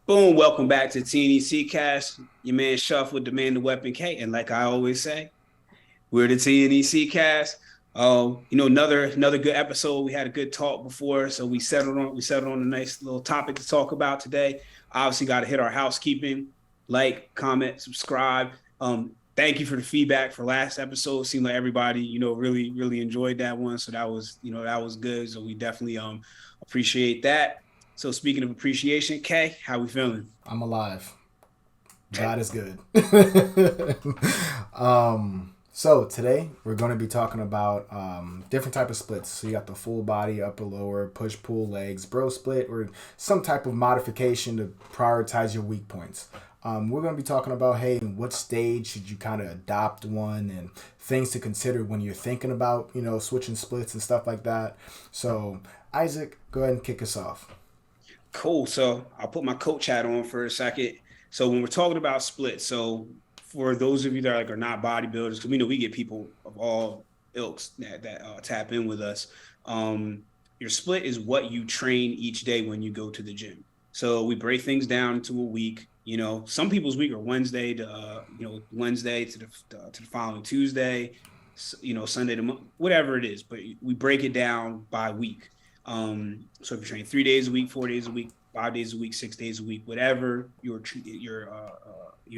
Boom, welcome back to TNEC Cast. Your man Shuff with Demand the Weapon K. And like I always say, we're the TNEC Cast. Another good episode. We had a good talk before, so we settled on a nice little topic to talk about today. Obviously, got to hit our housekeeping, like, comment, subscribe. Thank you for the feedback for last episode. Seemed like everybody, really enjoyed that one. So that was good. So we definitely appreciate that. So speaking of appreciation, Kay, how we feeling? I'm alive. Okay. God is good. So today we're going to be talking about different type of splits. So you got the full body, upper lower, push pull legs, bro split, or some type of modification to prioritize your weak points. We're going to be talking about, hey, in what stage should you kind of adopt one and things to consider when you're thinking about, switching splits and stuff like that. So Isaac, go ahead and kick us off. Cool. So I'll put my coach hat on for a second. So when we're talking about splits, so for those of you that are not bodybuilders, because we know we get people of all ilks that tap in with us. Your split is what you train each day when you go to the gym. So we break things down into a week. Some people's week are Wednesday to the following Tuesday, Sunday to whatever it is. But we break it down by week. So if you train 3 days a week, 4 days a week, 5 days a week, 6 days a week, whatever you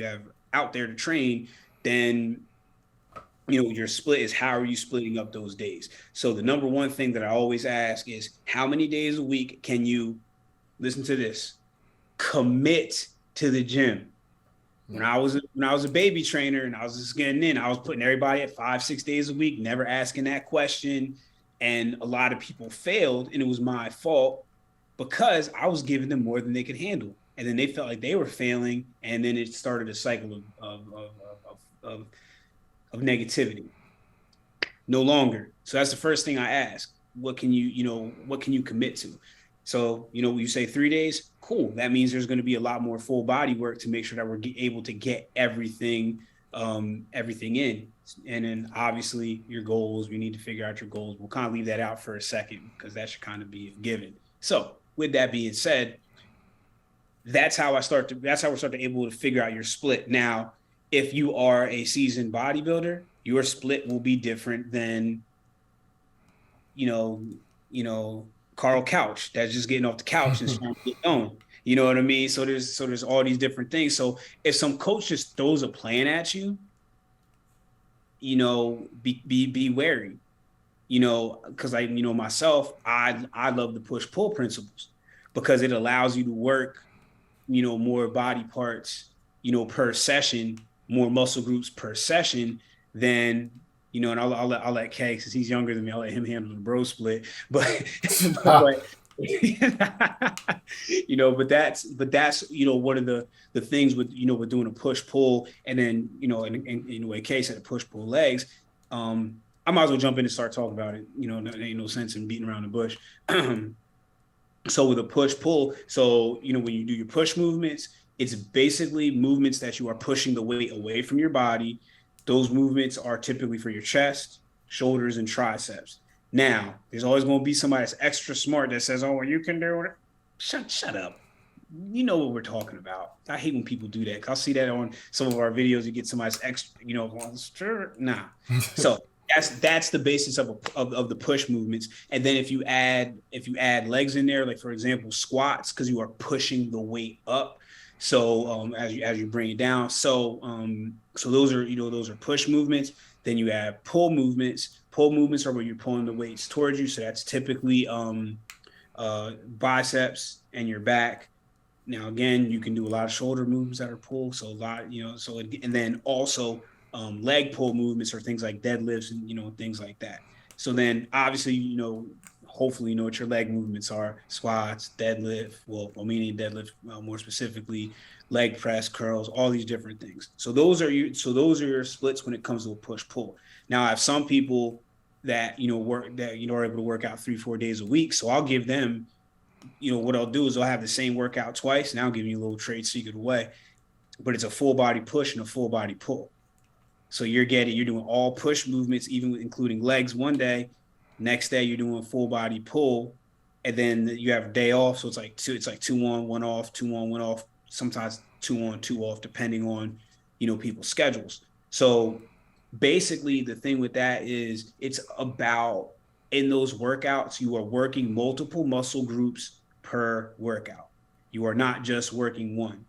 have out there to train, then your split is how are you splitting up those days. So the number one thing that I always ask is how many days a week can you listen to this commit to the gym. When I was a baby trainer and I was just getting in, I was putting everybody at 5, 6 days a week, never asking that question. And a lot of people failed, and it was my fault because I was giving them more than they could handle. And then they felt like they were failing, and then it started a cycle of, of negativity. No longer. So that's the first thing I ask. What can you commit to? So, when you say 3 days, cool. That means there's going to be a lot more full body work to make sure that we're able to get everything in. And then obviously your goals, we need to figure out your goals. We'll kind of leave that out for a second because that should kind of be a given. So with that being said, that's how we're starting to able to figure out your split. Now, if you are a seasoned bodybuilder, your split will be different than, you know, you know, Carl Couch that's just getting off the couch and trying to get going. You know what I mean? So there's all these different things. So if some coach just throws a plan at you, be wary. Because myself, I love the push pull principles because it allows you to work, more body parts, per session, more muscle groups per session than and I'll let Kay, because he's younger than me, I'll let him handle the bro split. But but but that's one of the things with doing a push pull, and then in the way Kay said, push pull legs. I might as well jump in and start talking about it. There ain't no sense in beating around the bush. So with a push pull, so when you do your push movements, it's basically movements that you are pushing the weight away from your body. Those movements are typically for your chest, shoulders, and triceps. Now, there's always going to be somebody that's extra smart that says, "Oh, well, you can do it." Shut up. You know what we're talking about. I hate when people do that. I'll see that on some of our videos. You get somebody's extra, nah. So that's the basis of the push movements. And then if you add legs in there, like for example squats, because you are pushing the weight up. So as you bring it down, so those are push movements. Then you have pull movements. Pull movements are where you're pulling the weights towards you. So that's typically biceps and your back. Now, again, you can do a lot of shoulder movements that are pull. So a lot, and then also leg pull movements or things like deadlifts and, things like that. So then obviously, hopefully you know what your leg movements are: squats, deadlift, meaning deadlift more specifically, leg press, curls, all these different things. So those are your splits when it comes to a push pull. Now I have some people that, are able to work out 3-4 days a week. So I'll give them, what I'll do is I'll have the same workout twice. Now I'll give you a little trade secret away, but it's a full body push and a full body pull. So you're doing all push movements, even including legs one day. Next day you're doing full body pull, and then you have a day off. So it's like two on, one off, two on, one off, sometimes 2 on, 2 off, depending on, people's schedules. So basically the thing with that is it's about, in those workouts, you are working multiple muscle groups per workout. You are not just working one.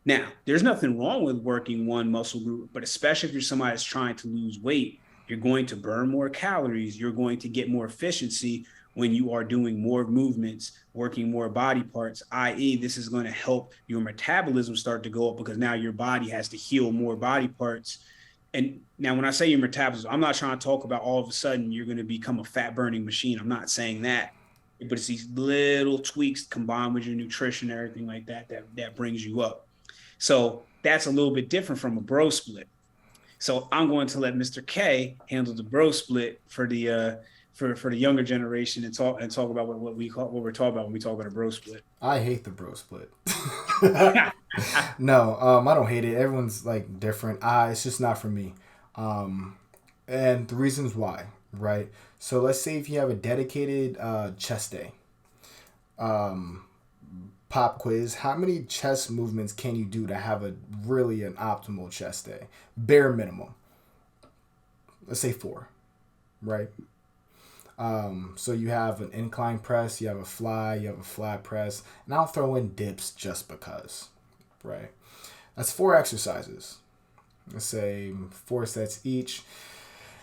Now, there's nothing wrong with working one muscle group, but especially if you're somebody that's trying to lose weight, you're going to burn more calories. You're going to get more efficiency when you are doing more movements, working more body parts, i.e., this is going to help your metabolism start to go up because now your body has to heal more body parts. And now, when I say your metabolism, I'm not trying to talk about all of a sudden you're going to become a fat burning machine. I'm not saying that, but it's these little tweaks combined with your nutrition and everything like that brings you up. So that's a little bit different from a bro split. So I'm going to let Mr. K handle the bro split for the for the younger generation and talk about what we're talking about when we talk about a bro split. I hate the bro split. No, I don't hate it. Everyone's like different. It's just not for me. And the reasons why, right? So let's say if you have a dedicated chest day. Pop quiz. How many chest movements can you do to have an optimal chest day? Bare minimum. Let's say 4, right? So you have an incline press, you have a fly, you have a flat press, and I'll throw in dips just because, right? That's 4 exercises. Let's say 4 sets each,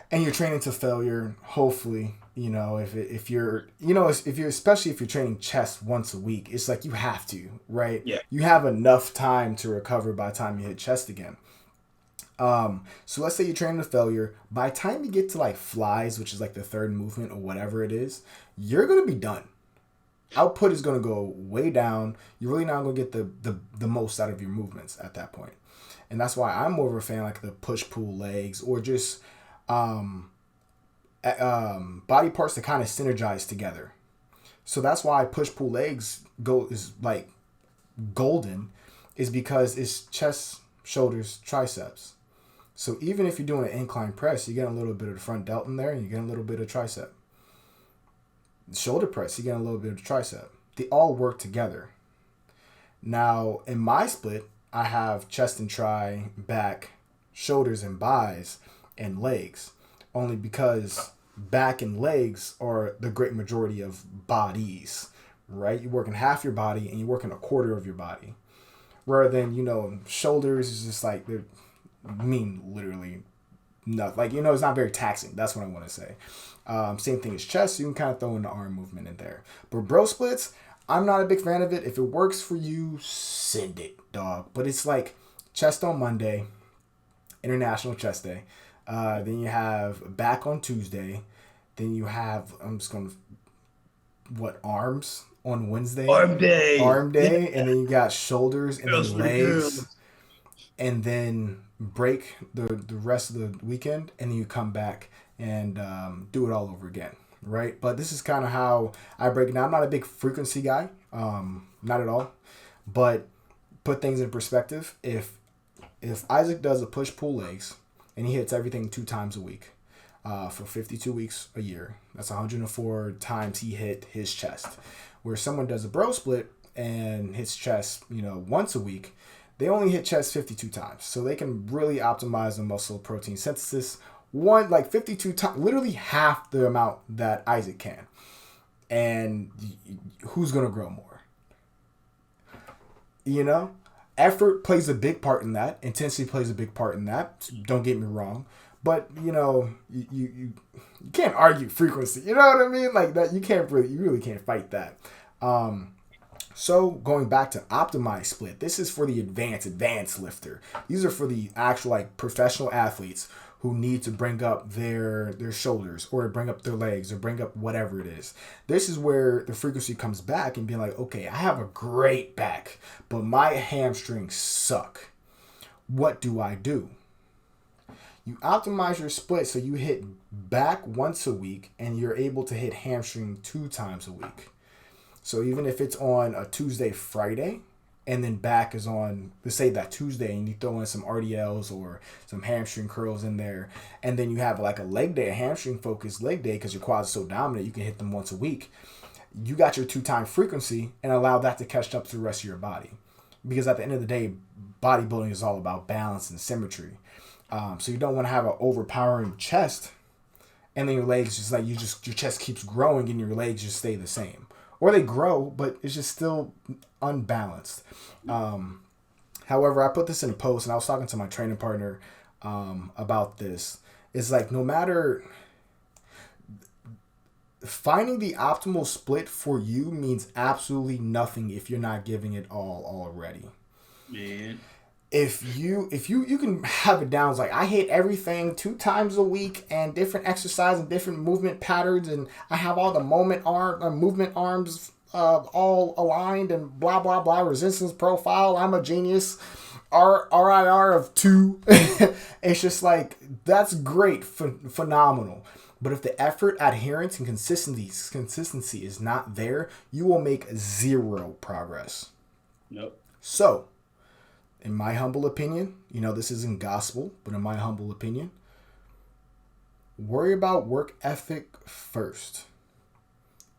and you're training to failure. Hopefully, if you're especially if you're training chest once a week, it's like you have to, right? Yeah. You have enough time to recover by the time you hit chest again. So let's say you're training to failure. By the time you get to like flies, which is like the 3rd movement or whatever it is, you're going to be done. Output is going to go way down. You're really not going to get the most out of your movements at that point. And that's why I'm more of a fan like the push-pull legs or just body parts that kind of synergize together. So that's why push-pull legs is like golden, is because it's chest, shoulders, triceps. So even if you're doing an incline press, you get a little bit of the front delt in there and you get a little bit of tricep. Shoulder press, you get a little bit of tricep. They all work together. Now, in my split, I have chest and tri, back, shoulders and buys, and legs. Only because back and legs are the great majority of bodies, right? You're working half your body and you're working a quarter of your body. Rather than, shoulders is just like, they're literally nothing. Like, it's not very taxing. That's what I want to say. Same thing as chest. You can kind of throw in the arm movement in there. But bro splits, I'm not a big fan of it. If it works for you, send it, dog. But it's like chest on Monday, International Chest Day. Then you have back on Tuesday. Then you have, arms on Wednesday. Arm day. Yeah. And then you got shoulders and then legs. And then break the rest of the weekend. And then you come back and do it all over again. Right? But this is kind of how I break it down. I'm not a big frequency guy. Not at all. But put things in perspective. If Isaac does a push-pull legs and he hits everything 2 times a week for 52 weeks a year, that's 104 times he hit his chest. Where someone does a bro split and hits chest, once a week, they only hit chest 52 times. So they can really optimize the muscle protein synthesis. 52 times, literally half the amount that Isaac can. And who's going to grow more? Effort plays a big part in that. Intensity plays a big part in that. Don't get me wrong. But, you can't argue frequency. You know what I mean? Like that, you really can't fight that. So going back to optimized split, this is for the advanced lifter. These are for the actual professional athletes who need to bring up their shoulders or bring up their legs or bring up whatever it is. This is where the frequency comes back and being like, okay, I have a great back, but my hamstrings suck. What do I do? You optimize your split so you hit back once a week and you're able to hit hamstring 2 times a week. So even if it's on a Tuesday, Friday, and then back is on, let's say that Tuesday, and you throw in some RDLs or some hamstring curls in there, and then you have like a leg day, a hamstring focused leg day, because your quads are so dominant, you can hit them once a week. You got your 2 time frequency and allow that to catch up to the rest of your body. because at the end of the day, bodybuilding is all about balance and symmetry. So you don't want to have an overpowering chest, and then your legs just like your chest keeps growing and your legs just stay the same, or they grow, but it's just still unbalanced. However, I put this in a post, and I was talking to my training partner about this. It's like no matter finding the optimal split for you means absolutely nothing if you're not giving it all already. Man. If you can have it down, it's like I hit everything 2 times a week and different exercise and different movement patterns, and I have all the movement arms all aligned and blah blah blah, resistance profile, I'm a genius, RIR of 2. It's just like that's great, phenomenal. But if the effort, adherence, and consistency is not there, you will make 0 progress. Nope. So, in my humble opinion, this isn't gospel, but in my humble opinion, worry about work ethic first.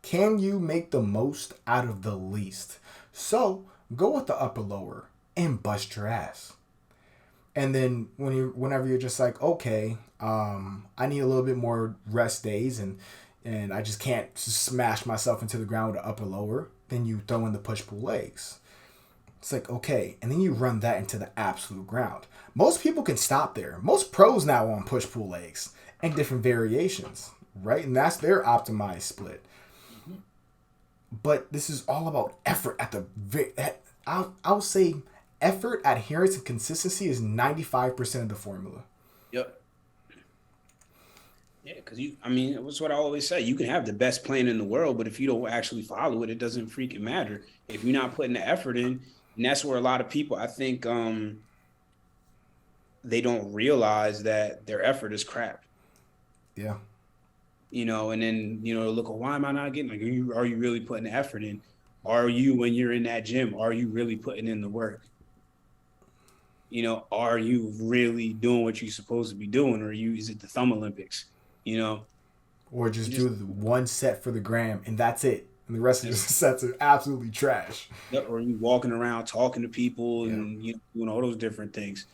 Can you make the most out of the least? So, go with the upper lower and bust your ass. And then whenever you're just like, okay, I need a little bit more rest days and I just can't smash myself into the ground with the upper lower, then you throw in the push-pull legs. It's like, okay, and then you run that into the absolute ground. Most people can stop there. Most pros now on push-pull legs and different variations, right? And that's their optimized split. Mm-hmm. But this is all about effort I'll say effort, adherence, and consistency is 95% of the formula. Yep. Yeah, because that's what I always say. You can have the best plan in the world, but if you don't actually follow it, it doesn't freaking matter. If you're not putting the effort in, and that's where a lot of people, I think, they don't realize that their effort is crap. Yeah. And then, look, why am I not getting, like, are you really putting the effort in? Are you, when you're in that gym, are you really putting in the work? Are you really doing what you're supposed to be doing? Or is it the Thumb Olympics? Or just do the 1 set for the gram and that's it. And the rest of the sets are absolutely trash. Or you walking around talking to people and doing all those different things.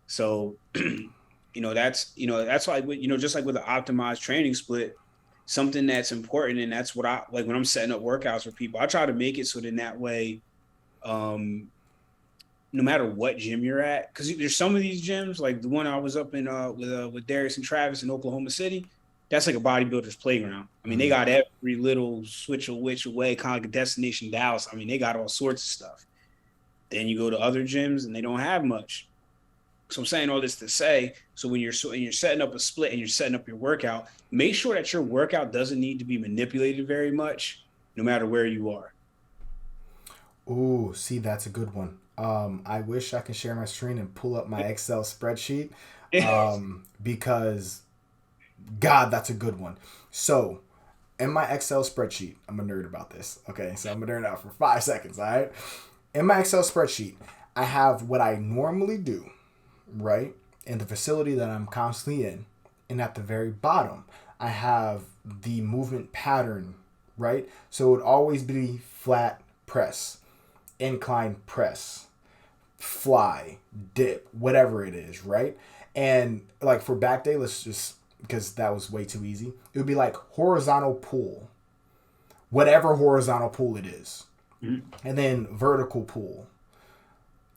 So, that's why, just like with the optimized training split, something that's important. And that's what I like when I'm setting up workouts for people. I try to make it so that in that way, no matter what gym you're at, because there's some of these gyms, like the one I was up in with Darius and Travis in Oklahoma City, that's like a bodybuilder's playground. I mean, they got every little switch away, kind of like a Destination Dallas. I mean, they got all sorts of stuff. Then you go to other gyms and they don't have much. So I'm saying all this to say, so when you're setting up a split and you're setting up your workout, make sure that your workout doesn't need to be manipulated very much, no matter where you are. Ooh, see, that's a good one. I wish I could share my screen and pull up my Excel spreadsheet because, God, that's a good one. So, in my Excel spreadsheet, I'm a nerd about this. Okay, so I'm going to nerd out for 5 seconds, all right? In my Excel spreadsheet, I have what I normally do, right, in the facility that I'm constantly in. And at the very bottom, I have the movement pattern, right? So, it would always be flat press, incline press, fly, dip, whatever it is, right? And like for back day, let's just, because that was way too easy, it would be like horizontal pull, whatever horizontal pull it is, and then vertical pull,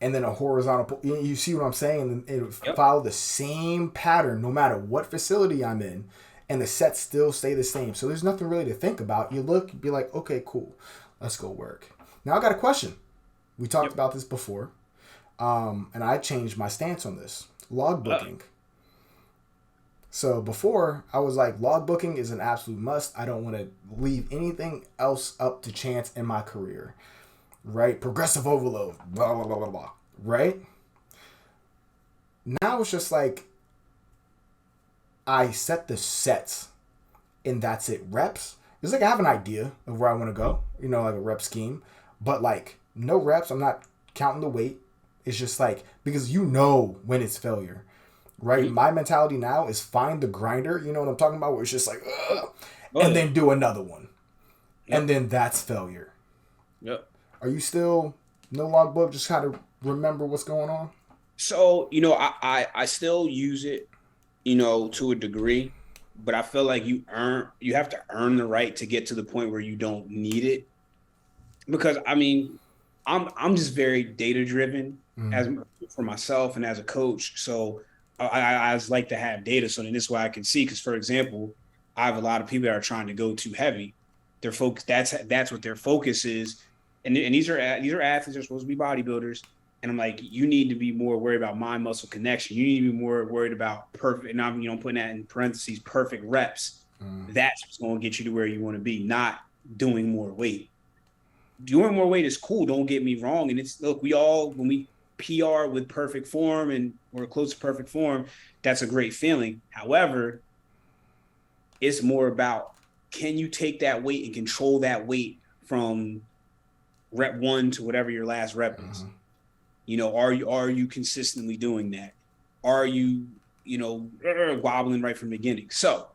and then a horizontal pull. You see what I'm saying? It would follow the same pattern no matter what facility I'm in, and the sets still stay the same. So there's nothing really to think about. You look, be like, okay, cool, let's go work. Now I got a question. We talked about this before, and I changed my stance on this. Logbooking. So before, I was like, logbooking is an absolute must. I don't want to leave anything else up to chance in my career, right? Progressive overload, blah, blah, blah, blah, blah, right? Now it's just like, I set the sets, and that's it. Reps. It's like I have an idea of where I want to go, like a rep scheme. But like no reps, I'm not counting the weight. It's just like, because when it's failure, right? Mm-hmm. My mentality now is find the grinder, you know what I'm talking about, where it's just like, then do another one. Yep. And then that's failure. Yep. Are you still No logbook, just kind of remember what's going on. So, I still use it, to a degree, but I feel like you have to earn the right to get to the point where you don't need it. Because I mean, I'm just very data driven Mm. as for myself and as a coach. So I just like to have data. So then this is why I can see. Because for example, I have a lot of people that are trying to go too heavy. Their focus that's what their focus is. And these are athletes, they're supposed to be bodybuilders. And I'm like, you need to be more worried about mind muscle connection. You need to be more worried about perfect. And I'm putting that in parentheses, perfect reps. Mm. That's what's going to get you to where you want to be, not doing more weight. Doing more weight is cool. Don't get me wrong. And it's look, we all when we PR with perfect form and we're close to perfect form, that's a great feeling. However, it's more about can you take that weight and control that weight from rep one to whatever your last rep is. Mm-hmm. Are you consistently doing that? Are you, wobbling right from the beginning? So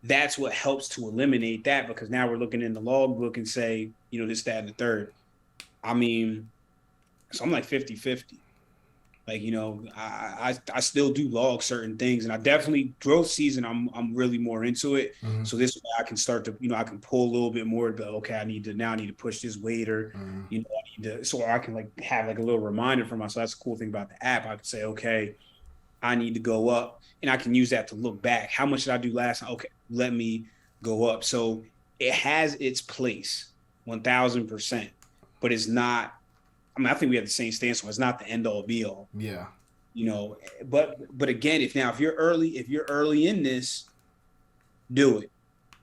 that's what helps to eliminate that because now we're looking in the logbook and say, this, that, and the third. I mean, so I'm like 50-50. Like, I still do log certain things and I definitely growth season, I'm really more into it. Mm-hmm. So this way I can start to, I can pull a little bit more to okay, I need to push this weight or, Mm-hmm. I need to, so I can like have like a little reminder for myself. That's the cool thing about the app. I can say, okay, I need to go up and I can use that to look back. How much did I do last time? Okay, let me go up. So it has its place 1000%, but it's not, I mean, I think we have the same stance on it's not the end all be all, Yeah. but again, if you're early in this, do it.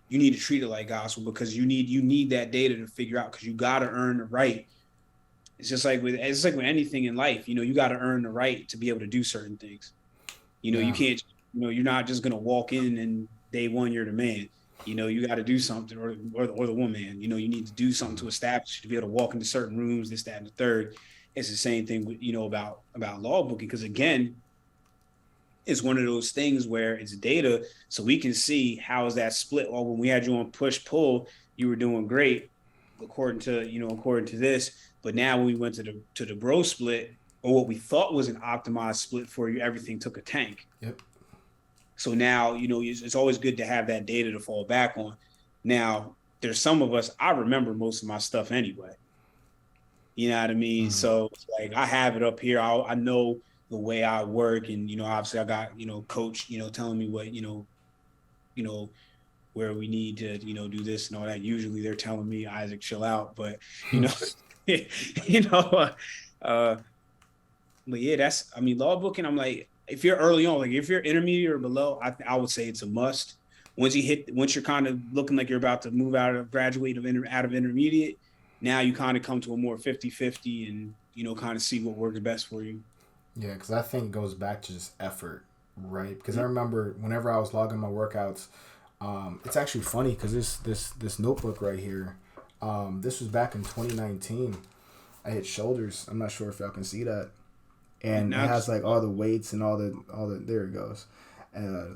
You need to treat it like gospel because you need that data to figure out because you got to earn the right. It's like with anything in life, you got to earn the right to be able to do certain things. You Yeah. can't, you're not just going to walk in and day one, you're the man. You got to do something or the woman, you need to do something to establish to be able to walk into certain rooms, this, that, and the third. It's the same thing with, about law booking. Cause again, it's one of those things where it's data. So we can see how is that split. Well, when we had you on push pull, you were doing great according to this. But now when we went to the bro split or what we thought was an optimized split for you, everything took a tank. Yep. So now, it's always good to have that data to fall back on. Now, there's some of us, I remember most of my stuff anyway. You know what I mean? Mm. So it's like I have it up here. I know the way I work. And, obviously I got, coach, telling me what, where we need to, do this and all that. Usually they're telling me, Isaac, chill out. But, you know, but yeah, law booking, I'm like, if you're early on, like if you're intermediate or below, I would say it's a must. Once you're kind of looking like you're about to move out of intermediate, now you kind of come to a more 50-50 and, kind of see what works best for you. Yeah, because I think it goes back to just effort, right? Because I remember whenever I was logging my workouts, it's actually funny because this notebook right here, this was back in 2019. I hit shoulders. I'm not sure if y'all can see that. And it has like all the weights and all the there it goes.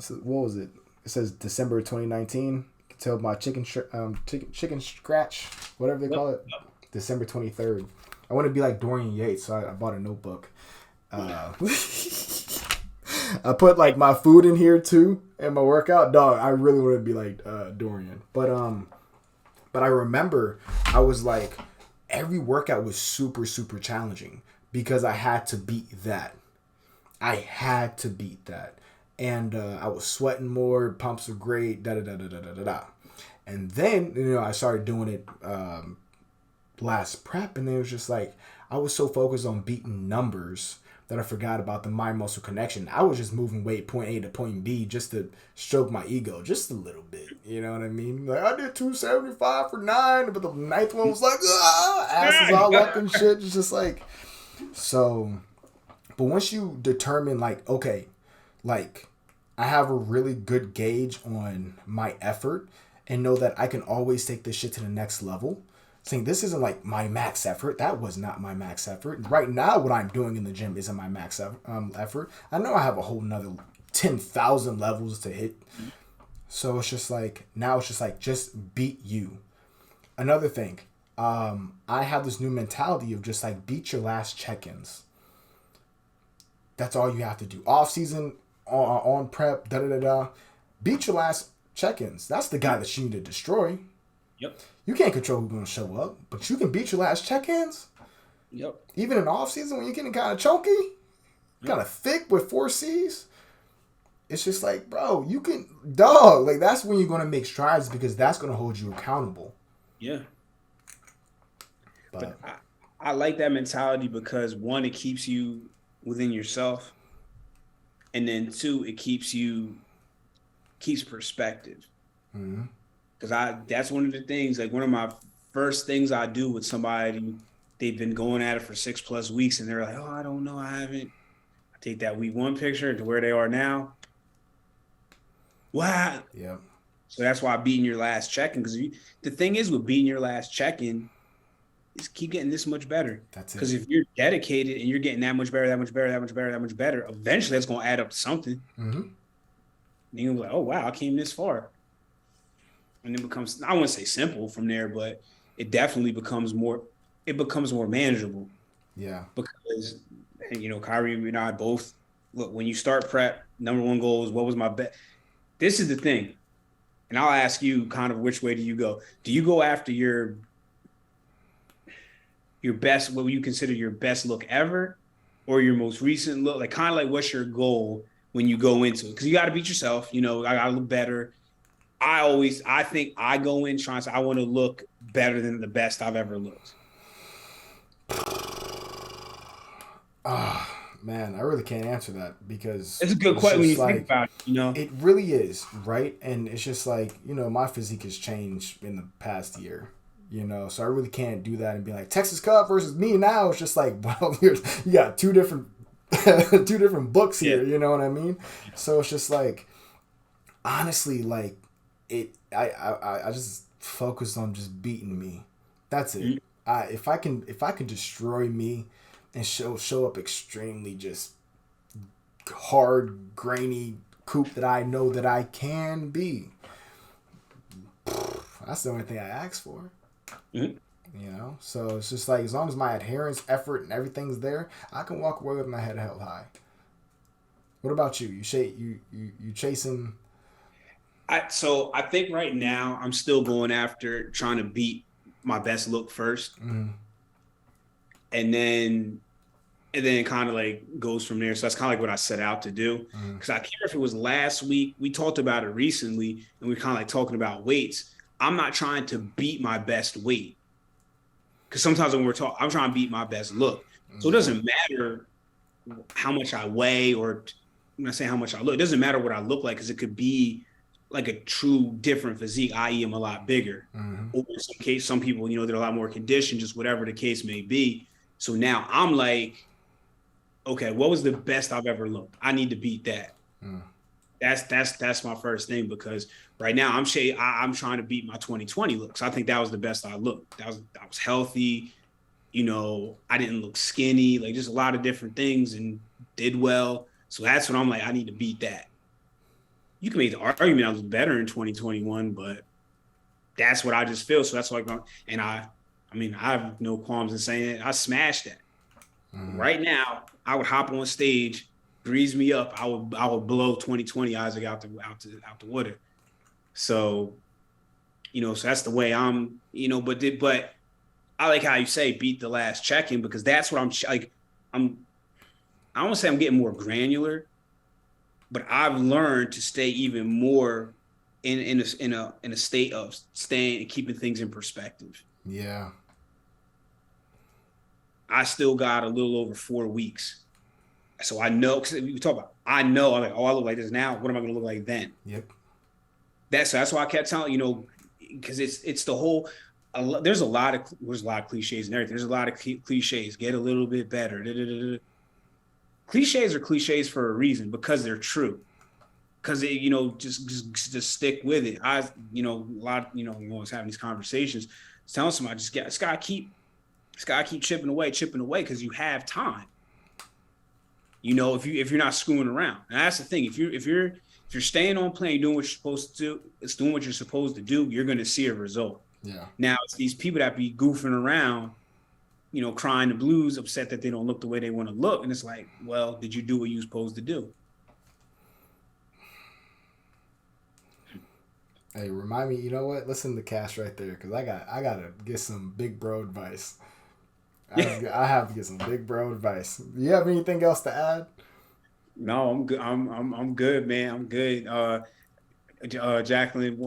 So what was it? It says December 2019. You can tell my chicken scratch, whatever they call it. December 23rd. I want to be like Dorian Yates, so I bought a notebook. I put like my food in here too and my workout. Dog, I really want to be like Dorian. But I remember I was like every workout was super super challenging. Because I had to beat that. And I was sweating more. Pumps were great. Da-da-da-da-da-da-da. And then, I started doing it last prep. And then it was just like, I was so focused on beating numbers that I forgot about the mind muscle connection. I was just moving weight point A to point B just to stroke my ego just a little bit. You know what I mean? Like I did 275 for 9, but the ninth one was like, asses all up and shit. It's just like... So, but once you determine like, okay, like I have a really good gauge on my effort and know that I can always take this shit to the next level. Saying this isn't like my max effort. That was not my max effort. Right now, what I'm doing in the gym isn't my max effort. I know I have a whole nother 10,000 levels to hit. So it's just like, now it's just like, just beat you. Another thing, I have this new mentality of just like beat your last check-ins. That's all you have to do. Off season, on prep, da da da da. Beat your last check-ins. That's the guy that you need to destroy. Yep. You can't control who's going to show up, but you can beat your last check-ins. Yep. Even in off season when you're getting kind of chunky, kind of thick with 4Cs. It's just like, bro, you can, dog. Like that's when you're going to make strides because that's going to hold you accountable. Yeah. But I like that mentality because one, it keeps you within yourself, and then two, it keeps perspective. Mm-hmm. Because that's one of the things, like one of my first things I do with somebody, they've been going at it for 6+ weeks and they're like, oh, I don't know, I haven't. I take that week 1 picture to where they are now. Wow. Yeah. So that's why beating your last check-in, because the thing is with beating your last check-in is keep getting this much better. That's it. Because if you're dedicated and you're getting that much better, that much better, that much better, that much better, eventually that's going to add up to something. Mm-hmm. And you're like, oh, wow, I came this far. And it becomes, I wouldn't say simple from there, but it definitely becomes more manageable. Yeah. Because, and, Kyrie and I both, look, when you start prep, number one goal is what was my bet. This is the thing. And I'll ask you kind of which way do you go? Do you go after your best, what you consider your best look ever, or your most recent look? Like kind of like what's your goal when you go into it? Because you got to beat yourself. I got to look better. I think I go in trying to say I want to look better than the best I've ever looked. Man, I really can't answer that because it's a good question when you think about it, It really is, right? And it's just like, my physique has changed in the past year, so I really can't do that and be like Texas Cup versus me now. It's just like, well, you got two different books here, you know what I mean? So it's just like, honestly, like I just focus on just beating me. That's it. Mm-hmm. If I can destroy me and show up extremely just hard, grainy coupe that I know that I can be, that's the only thing I ask for. Mm-hmm. So it's just like as long as my adherence, effort, and everything's there, I can walk away with my head held high. What about you? You chasing? So I think right now I'm still going after trying to beat my best look first. Mm-hmm. And then kind of like goes from there. So that's kind of like what I set out to do. Because I can't remember if it was last week. We talked about it recently, and we kind of like talking about weights. I'm not trying to beat my best weight. Because sometimes when we're talking, I'm trying to beat my best look. So it doesn't matter how much I weigh, or when I say how much I look, it doesn't matter what I look like, because it could be like a true different physique, i.e. I'm a lot bigger. Mm-hmm. Or in some people, they're a lot more conditioned, just whatever the case may be. So now I'm like, okay, what was the best I've ever looked? I need to beat that. Mm. That's my first thing, because right now I'm trying to beat my 2020 looks. I think that was the best I looked. I was healthy. I didn't look skinny, like just a lot of different things, and did well. So that's when I'm like, I need to beat that. You can make the argument I was better in 2021, but that's what I just feel. So that's why I have no qualms in saying it. I smashed that. Mm-hmm. Right now, I would hop on stage, breeze me up. I would blow 2020 Isaac out the water. So, so that's the way I'm, but I like how you say beat the last check-in, because that's what I don't want to say I'm getting more granular, but I've learned to stay even more in a state of staying and keeping things in perspective. Yeah. I still got a little over 4 weeks. So I know, because we talk about, I'm like, oh, I look like this now. What am I going to look like then? Yep. That's why I kept telling, because it's the whole, there's a lot of cliches and everything. There's a lot of cliches. Get a little bit better. Cliches are cliches for a reason, because they're true. Because they, just stick with it. A lot, we always having these conversations, telling somebody just gotta keep chipping away, because you have time. If you're not screwing around. And that's the thing. If you're staying on plan, doing what you're supposed to do, it's doing what you're supposed to do, you're gonna see a result. Yeah. Now it's these people that be goofing around, crying the blues, upset that they don't look the way they want to look. And it's like, well, did you do what you were supposed to do? Hey, remind me. You know what? Listen to Cash right there, because I gotta get some big bro advice. I have to get some big bro advice. Do you have anything else to add? No, I'm good. I'm good, man. I'm good. Jacqueline,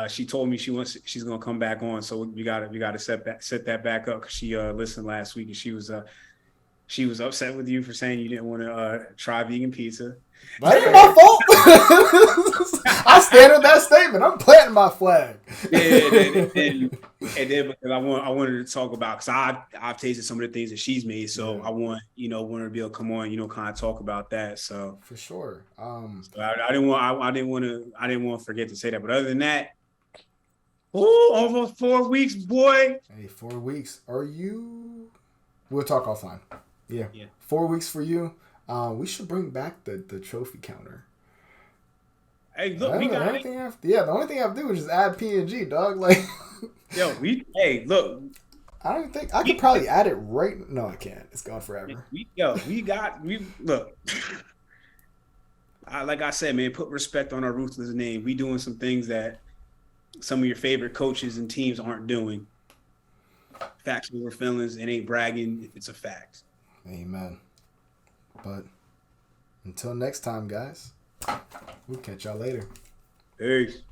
she told me she's gonna come back on, so we gotta set that back up because she listened last week and she was upset with you for saying you didn't want to try vegan pizza. That ain't my fault. I stand with that statement. I'm planting my flag. And then because I wanted to talk about, because I've tasted some of the things that she's made, so Yeah. I want her to be able to come on, kind of talk about that. So For sure. so I didn't want to forget to say that. But other than that, almost 4 weeks, boy. Hey, 4 weeks. Are you? We'll talk offline. Yeah. Yeah. 4 weeks for you. We should bring back the trophy counter. Hey, look, we got it. The only thing I have to do is just add PNG, dog. Like, Look. I don't think I could probably add it right. No, I can't. It's gone forever. Look. Like I said, man, put respect on our ruthless name. We doing some things that some of your favorite coaches and teams aren't doing. Facts over feelings. It ain't bragging if it's a fact. Amen. But until next time, guys, we'll catch y'all later. Peace.